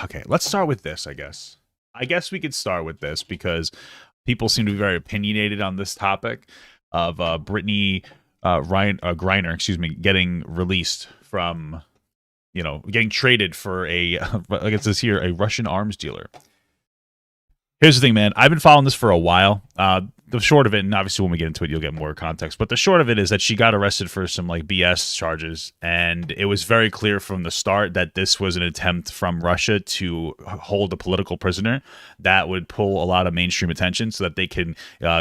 Okay, let's start with this, I guess. I guess we could start with this because people seem to be very opinionated on this topic of Brittney Griner, excuse me, getting released from, getting traded for like it says here, a Russian arms dealer. Here's the thing, man. I've been following this for a while. The short of it, and obviously when we get into it, you'll get more context. But the short of it is that she got arrested for some like BS charges, and it was very clear from the start that this was an attempt from Russia to hold a political prisoner that would pull a lot of mainstream attention, so that they can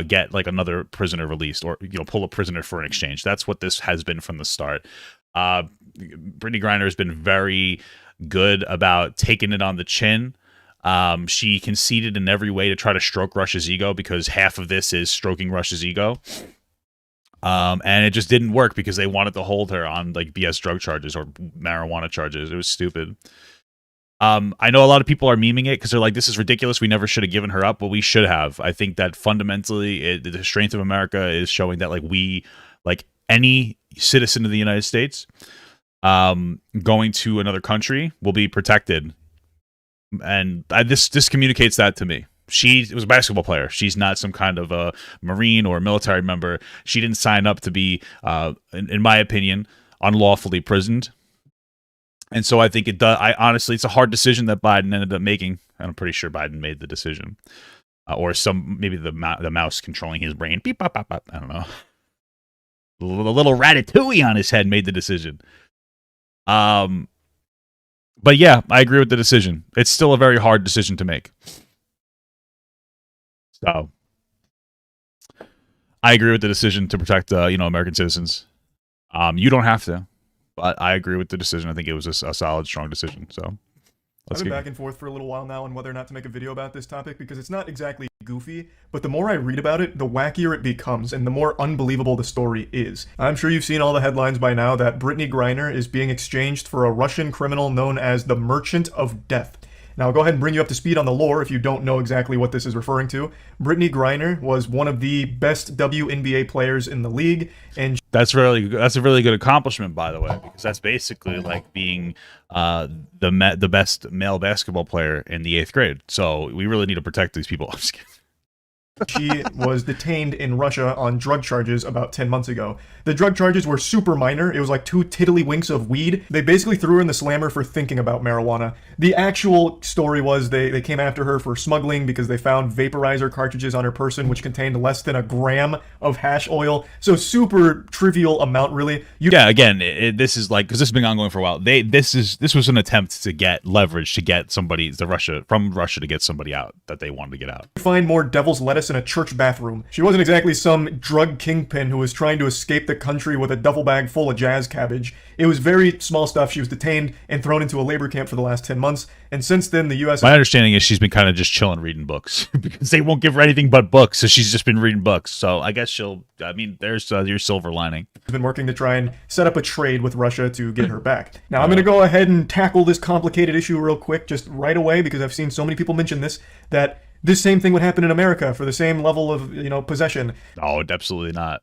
get like another prisoner released, or pull a prisoner for an exchange. That's what this has been from the start. Brittney Griner has been very good about taking it on the chin. She conceded in every way to try to stroke Russia's ego, because half of this is stroking Russia's ego. And it just didn't work because they wanted to hold her on like BS drug charges or marijuana charges. It was stupid. I know a lot of people are memeing it because they're like, this is ridiculous. We never should have given her up, but we should have. I think that fundamentally the strength of America is showing that like any citizen of the United States, going to another country will be protected. And this communicates that to me. She was a basketball player. She's not some kind of a Marine or a military member. She didn't sign up to be, in my opinion, unlawfully imprisoned. And so I think it does. Honestly, it's a hard decision that Biden ended up making. And I'm pretty sure Biden made the decision, or maybe the mouse controlling his brain. Beep, bop, bop, bop. I don't know. The little ratatouille on his head made the decision. But yeah, I agree with the decision. It's still a very hard decision to make. So I agree with the decision to protect, American citizens. You don't have to, but I agree with the decision. I think it was a solid, strong decision. So I've been back and forth for a little while now on whether or not to make a video about this topic, because it's not exactly goofy, but the more I read about it, the wackier it becomes, and the more unbelievable the story is. I'm sure you've seen all the headlines by now that Brittney Griner is being exchanged for a Russian criminal known as the Merchant of Death. Now, I'll go ahead and bring you up to speed on the lore if you don't know exactly what this is referring to. Brittney Griner was one of the best WNBA players in the league, and that's a really good accomplishment, by the way, because that's basically like being the best male basketball player in the 8th grade. So we really need to protect these people. I'm just kidding. She was detained in Russia on drug charges about 10 months ago. The drug charges were super minor. It was like 2 tiddlywinks of weed. They basically threw her in the slammer for thinking about marijuana. The actual story was they came after her for smuggling because they found vaporizer cartridges on her person which contained less than a gram of hash oil. So super trivial amount, really. Again, this is like, because this has been ongoing for a while. This was an attempt to get leverage to get somebody from Russia to get somebody out that they wanted to get out. Find more devil's lettuce in a church bathroom. She wasn't exactly some drug kingpin who was trying to escape the country with a duffel bag full of jazz cabbage. It was very small stuff. She was detained and thrown into a labor camp for the last 10 months, and since then the U.S. My understanding is she's been kind of just chilling reading books because they won't give her anything but books, so she's just been reading books. So I guess there's your silver lining. Has been working to try and set up a trade with Russia to get her back. Now I'm going to go ahead and tackle this complicated issue real quick, just right away, because I've seen so many people mention that this same thing would happen in America for the same level of, possession. Oh, absolutely not.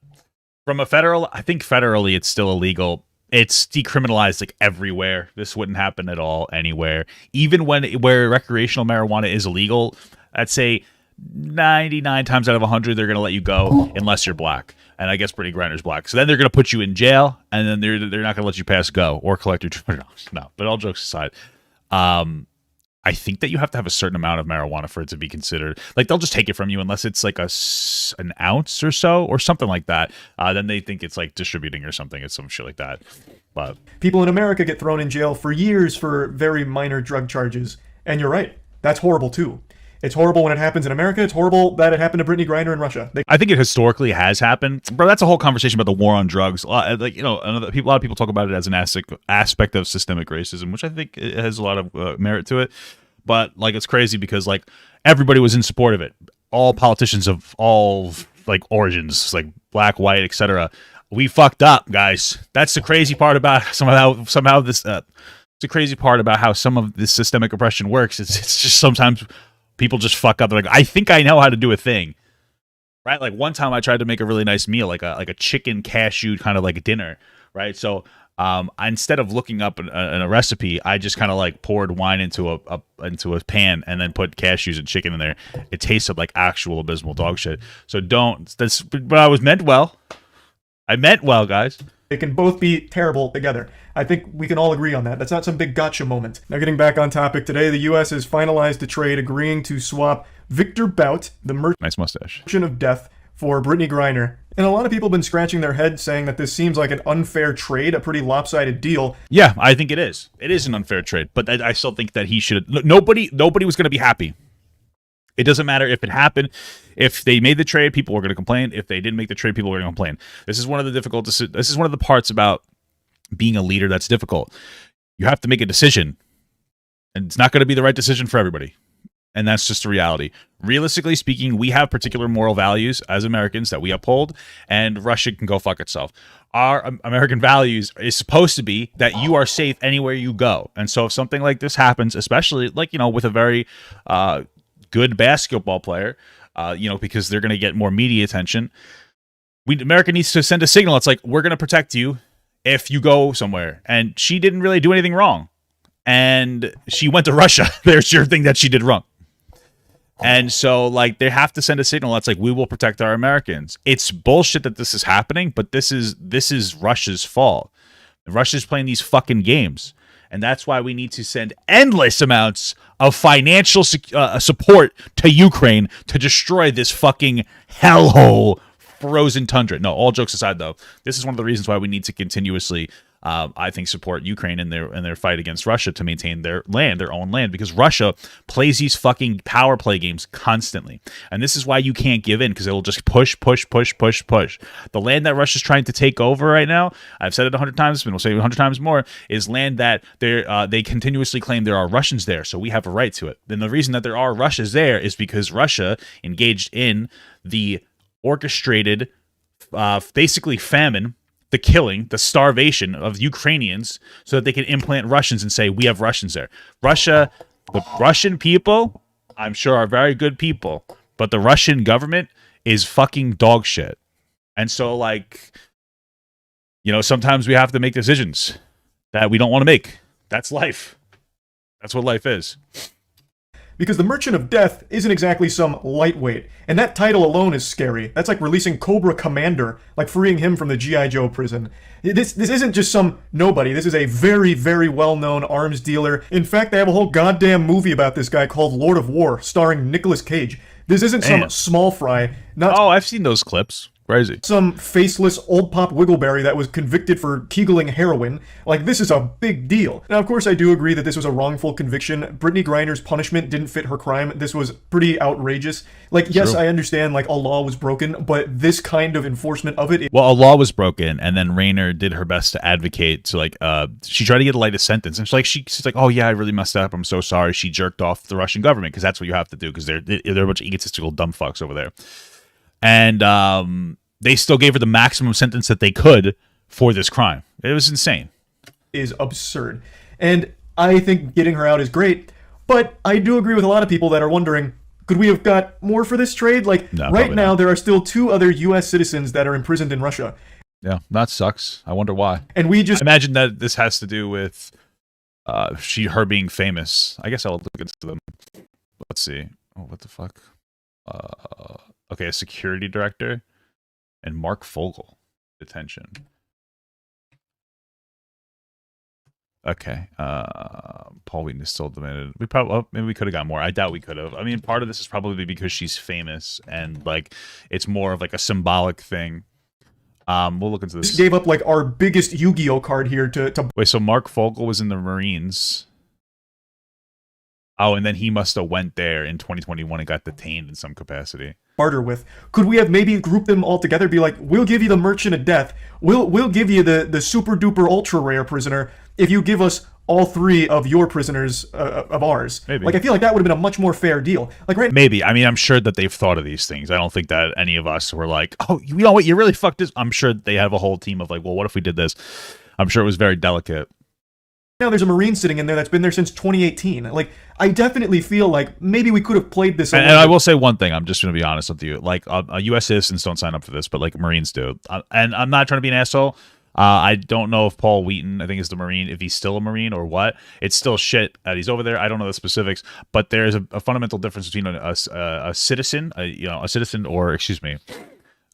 From I think federally it's still illegal. It's decriminalized like everywhere. This wouldn't happen at all anywhere. Even where recreational marijuana is illegal, I'd say 99 times out of 100 they're going to let you go unless you're black. And I guess Brittney Griner's black. So then they're going to put you in jail, and then they're not going to let you pass go or collect your $200. No, but all jokes aside, I think that you have to have a certain amount of marijuana for it to be considered. Like, they'll just take it from you unless it's like an ounce or so or something like that. Then they think it's like distributing or something. It's some shit like that. But people in America get thrown in jail for years for very minor drug charges. And you're right. That's horrible too. It's horrible when it happens in America. It's horrible that it happened to Brittney Griner in Russia. I think it historically has happened, bro. That's a whole conversation about the war on drugs. A lot of people talk about it as an aspect of systemic racism, which I think it has a lot of merit to it. But like, it's crazy because like everybody was in support of it. All politicians of all like origins, like black, white, etc. We fucked up, guys. That's the crazy part about somehow this. It's the crazy part about how some of this systemic oppression works. It's just sometimes people just fuck up. They're like, I think I know how to do a thing, right? Like one time I tried to make a really nice meal, like a chicken cashew kind of like a dinner, right? So Instead of looking up a recipe, I just kind of like poured wine into a pan and then put cashews and chicken in there. It tasted like actual abysmal dog shit. So but I was meant well. I meant well, guys. It can both be terrible together. I think we can all agree on that. That's not some big gotcha moment. Now, getting back on topic today, the U.S. has finalized a trade agreeing to swap Victor Bout, the nice mustache, merchant of death, for Brittney Griner. And a lot of people have been scratching their heads saying that this seems like an unfair trade, a pretty lopsided deal. Yeah, I think it is. It is an unfair trade, but I still think that he should. Nobody was going to be happy. It doesn't matter if it happened. If they made the trade, people were going to complain. If they didn't make the trade, people were going to complain. This is one of the parts about being a leader that's difficult. You have to make a decision, and it's not going to be the right decision for everybody. And that's just a reality. Realistically speaking, we have particular moral values as Americans that we uphold, and Russia can go fuck itself. Our American values is supposed to be that you are safe anywhere you go. And so if something like this happens, especially with a very good basketball player, because they're going to get more media attention, America needs to send a signal. It's like, we're going to protect you if you go somewhere. And she didn't really do anything wrong. And she went to Russia. There's your thing that she did wrong. And so, they have to send a signal that's like, we will protect our Americans. It's bullshit that this is happening, but this is Russia's fault. Russia's playing these fucking games. And that's why we need to send endless amounts of financial support to Ukraine to destroy this fucking hellhole frozen tundra. No, all jokes aside, though, this is one of the reasons why we need to continuously, I think, support Ukraine in their fight against Russia to maintain their own land, because Russia plays these fucking power play games constantly. And this is why you can't give in, because it will just push. The land that Russia's trying to take over right now, I've said it 100 times, and we'll say it 100 times more, is land that they continuously claim there are Russians there, so we have a right to it. And the reason that there are Russians there is because Russia engaged in the orchestrated, basically famine, the killing, the starvation of Ukrainians, so that they can implant Russians and say, we have Russians there. The Russian people, I'm sure, are very good people, but the Russian government is fucking dog shit. And so, sometimes we have to make decisions that we don't want to make. That's life. That's what life is. Because the Merchant of Death isn't exactly some lightweight, and that title alone is scary. That's like releasing Cobra Commander, like freeing him from the G.I. Joe prison. This isn't just some nobody. This is a very, very well-known arms dealer. In fact, they have a whole goddamn movie about this guy called Lord of War, starring Nicolas Cage. This isn't some small fry. I've seen those clips. Crazy. Some faceless old pop Wiggleberry that was convicted for kegeling heroin. This is a big deal. Now, of course, I do agree that this was a wrongful conviction. Brittney Griner's punishment didn't fit her crime. This was pretty outrageous. Yes, I understand, a law was broken, but this kind of enforcement of it... Well, a law was broken, and then Rayner did her best to advocate to, she tried to get a lighter sentence, and she's like, oh, yeah, I really messed up. I'm so sorry. She jerked off the Russian government, because that's what you have to do, because they're a bunch of egotistical dumb fucks over there. And they still gave her the maximum sentence that they could for this crime. It was insane. Is absurd. And I think getting her out is great, but I do agree with a lot of people that are wondering, could we have got more for this trade? No, right now, there are still 2 other U.S. citizens that are imprisoned in Russia. Yeah, that sucks. I wonder why. And we just... imagine that this has to do with her being famous. I guess I'll look into them. Let's see. Oh, what the fuck? Okay, a security director and Mark Fogel detention. Okay, Paul Wheaton is still demanded. Maybe we could have got more. I doubt we could have. I mean, part of this is probably because she's famous and it's more of a symbolic thing. We'll look into this. Just gave up our biggest Yu-Gi-Oh card here to wait. So Mark Fogel was in the Marines. Oh, and then he must have went there in 2021 and got detained in some capacity. Barter with. Could we have maybe grouped them all together? Be like, we'll give you the Merchant of Death. We'll give you the super duper ultra rare prisoner if you give us all 3 of your prisoners of ours. Maybe. I feel like that would have been a much more fair deal. Right? Maybe. I mean, I'm sure that they've thought of these things. I don't think that any of us were like, oh, you know what? You really fucked this. I'm sure they have a whole team of well, what if we did this? I'm sure it was very delicate. Now there's a Marine sitting in there that's been there since 2018. I definitely feel like maybe we could have played this. And I will say one thing. I'm just going to be honest with you. U.S. citizens don't sign up for this, but Marines do. And I'm not trying to be an asshole. I don't know if Paul Wheaton, I think is the Marine, if he's still a Marine or what. It's still shit that he's over there. I don't know the specifics, but there's a fundamental difference between a citizen, a citizen, or excuse me,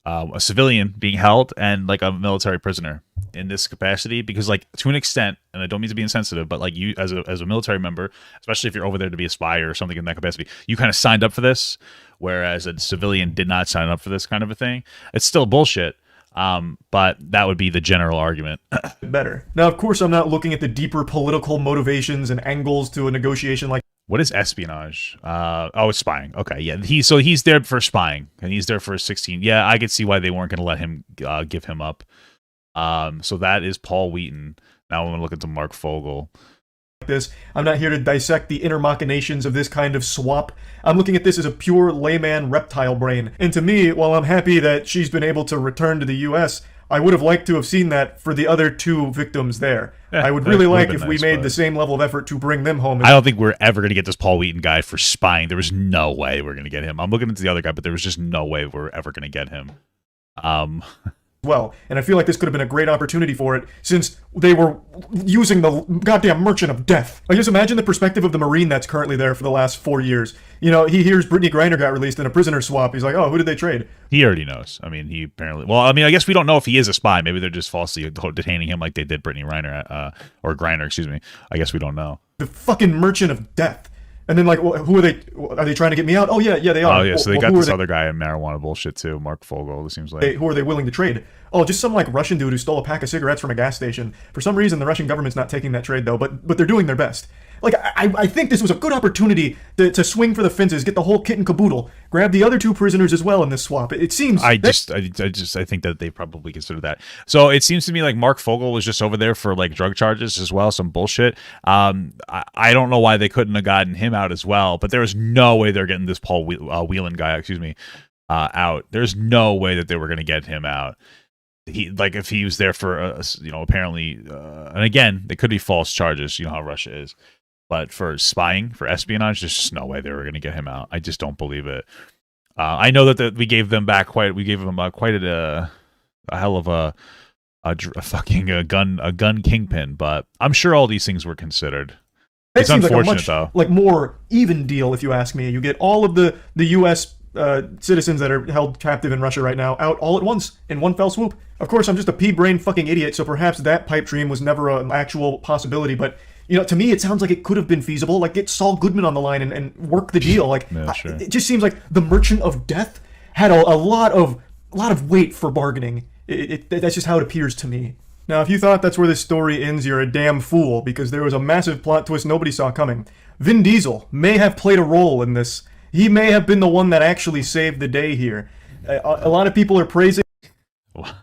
a civilian being held and like a military prisoner in this capacity, because like to an extent, and I don't mean to be insensitive, but like you as a military member, especially if you're over there to be a spy or something in that capacity, you kind of signed up for this, whereas a civilian did not sign up for this kind of a thing. It's still bullshit. But that would be the general argument. Better. Now, of course, I'm not looking at the deeper political motivations and angles to a negotiation like. What is espionage? It's spying. Okay, yeah. He's there for spying, and he's there for 16. Yeah, I could see why they weren't going to let him give him up. So that is Paul Wheaton. Now I'm going to look into Mark Fogel. This. I'm not here to dissect the inner machinations of this kind of swap. I'm looking at this as a pure layman reptile brain. And to me, while I'm happy that she's been able to return to the US, I would have liked to have seen that for the other two victims there. Yeah, I would really like if we made the same level of effort to bring them home. I don't think we're ever going to get this Paul Wheaton guy for spying. There was no way we're going to get him. I'm looking into the other guy, but there was just no way we're ever going to get him. Well, and I feel like this could have been a great opportunity for it, since they were using the goddamn merchant of death. Like, just imagine the perspective of the Marine that's currently there for the last 4 years. You know, he hears Brittney Griner got released in a prisoner swap. He's like, oh, who did they trade? He already knows. I mean, he apparently... Well, I mean, I guess we don't know if he is a spy. Maybe they're just falsely detaining him like they did Brittney Griner, or Griner, excuse me. I guess we don't know. The fucking merchant of death. And then, like, who are they? Are they trying to get me out? Oh, yeah, they are. Oh, yeah, so they got this other guy in marijuana bullshit, too, Mark Fogel, it seems like. Who are they willing to trade? Oh, just some, like, Russian dude who stole a pack of cigarettes from a gas station. For some reason, the Russian government's not taking that trade, though, but they're doing their best. Like, I think this was a good opportunity to swing for the fences, get the whole kit and caboodle, grab the other two prisoners as well in this swap. It seems... I think that they probably consider that. So it seems to me like Mark Fogel was just over there for, like, drug charges as well, some bullshit. I don't know why they couldn't have gotten him out as well, but there was no way they're getting this Paul Whelan guy, out. There's no way that they were going to get him out. If he was there for, apparently, and again, they could be false charges, you know how Russia is. But for spying, for espionage, there's just no way they were going to get him out. I just don't believe it. I know that we gave them quite a hell of a gun kingpin, but I'm sure all these things were considered. It's unfortunate, though. Like more even deal, if you ask me. You get all of the U.S. Citizens that are held captive in Russia right now out all at once in one fell swoop. Of course, I'm just a pea-brain fucking idiot, so perhaps that pipe dream was never an actual possibility, but to me, it sounds like it could have been feasible. Like, get Saul Goodman on the line and work the deal. Like, yeah, sure. It just seems like the Merchant of Death had a lot of weight for bargaining. That's just how it appears to me. Now, if you thought that's where this story ends, you're a damn fool, because there was a massive plot twist nobody saw coming. Vin Diesel may have played a role in this. He may have been the one that actually saved the day here. A lot of people are praising... What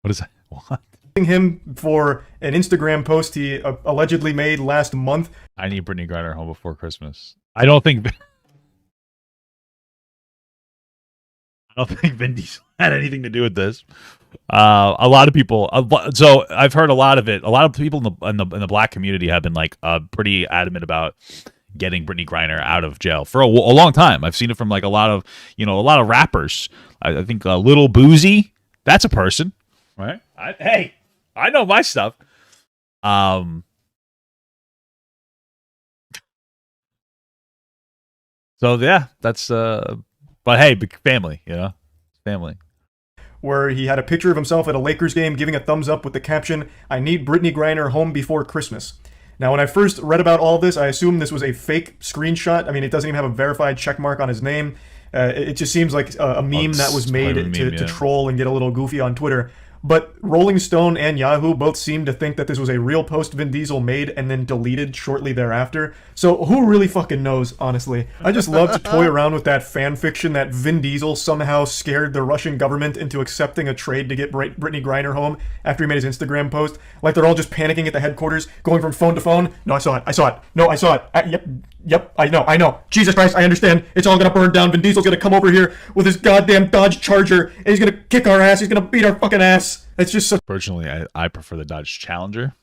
is that? What? Him for an Instagram post he allegedly made last month. I need Brittney Griner home before Christmas. I don't think Vin Diesel had anything to do with this. A lot of people. So I've heard a lot of it. A lot of people in the black community have been like pretty adamant about getting Brittney Griner out of jail for a long time. I've seen it from like a lot of rappers. I think Little Boozy, that's a person, right? Hey, I know my stuff. So yeah, that's but hey, family, family. Where he had a picture of himself at a Lakers game giving a thumbs up with the caption, "I need Brittney Griner home before Christmas." Now, when I first read about all this, I assumed this was a fake screenshot. I mean, it doesn't even have a verified checkmark on his name. It just seems like a meme that was made to troll and get a little goofy on Twitter. But Rolling Stone and Yahoo both seem to think that this was a real post Vin Diesel made and then deleted shortly thereafter. So who really fucking knows, honestly? I just love to toy around with that fan fiction that Vin Diesel somehow scared the Russian government into accepting a trade to get Brittney Griner home after he made his Instagram post. Like they're all just panicking at the headquarters, going from phone to phone. No, I saw it. No, I saw it. Yep, I know. Jesus Christ, I understand. It's all gonna burn down. Vin Diesel's gonna come over here with his goddamn Dodge Charger, and he's gonna kick our ass. He's gonna beat our fucking ass. It's just so... Personally, I prefer the Dodge Challenger,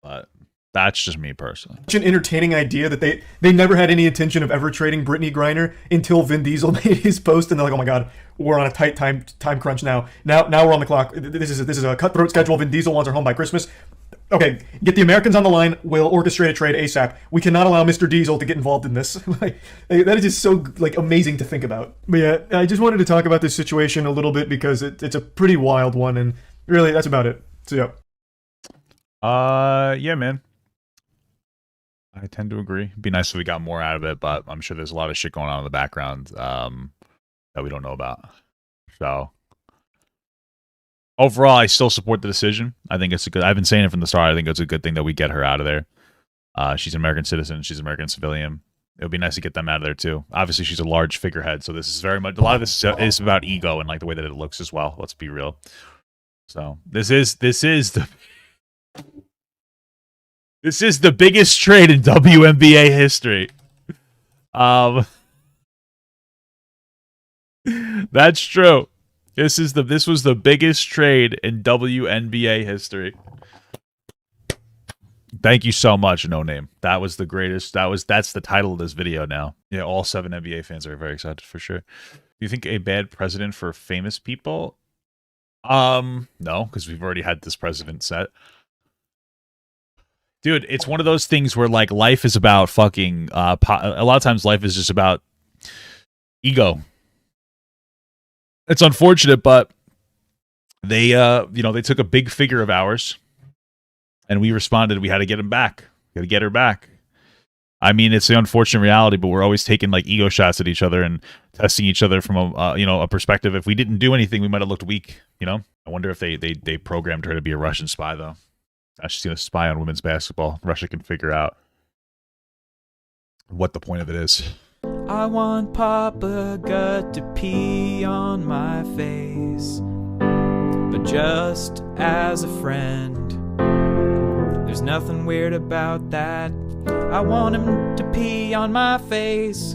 but That's just me personally. Such an entertaining idea that they never had any intention of ever trading Brittney Griner until Vin Diesel made his post, and they're like, oh my god, we're on a tight time crunch now. Now we're on the clock. This is a cutthroat schedule. Vin Diesel wants her home by Christmas. Okay, get the Americans on the line. We'll orchestrate a trade ASAP. We cannot allow Mr. Diesel to get involved in this. Like, that is just so like amazing to think about. But yeah, I just wanted to talk about this situation a little bit because it's a pretty wild one, and really that's about it. So yeah. Yeah, man. I tend to agree. It'd be nice if we got more out of it, but I'm sure there's a lot of shit going on in the background that we don't know about. So overall, I still support the decision. I think it's a good. I've been saying it from the start. I think it's a good thing that we get her out of there. She's an American citizen. She's an American civilian. It would be nice to get them out of there too. Obviously, she's a large figurehead, so this is very much. A lot of this is about ego and like the way that it looks as well. Let's be real. So this is the. This is the biggest trade in WNBA history. That's true. This was the biggest trade in WNBA history. Thank you so much, No Name. That was the greatest. That's the title of this video now. Yeah, all 7 NBA fans are very excited for sure. Do you think a bad president for famous people? No, because we've already had this president set. Dude, it's one of those things where like life is about fucking a lot of times life is just about ego. It's unfortunate, but they they took a big figure of ours and we responded. We had to get him back. We had to get her back. I mean, it's the unfortunate reality, but we're always taking like ego shots at each other and testing each other from a perspective. If we didn't do anything, we might have looked weak, I wonder if they programmed her to be a Russian spy though. She's going to spy on women's basketball. Russia can figure out what the point of it is. I want Papa Gut to pee on my face, but just as a friend. There's nothing weird about that. I want him to pee on my face.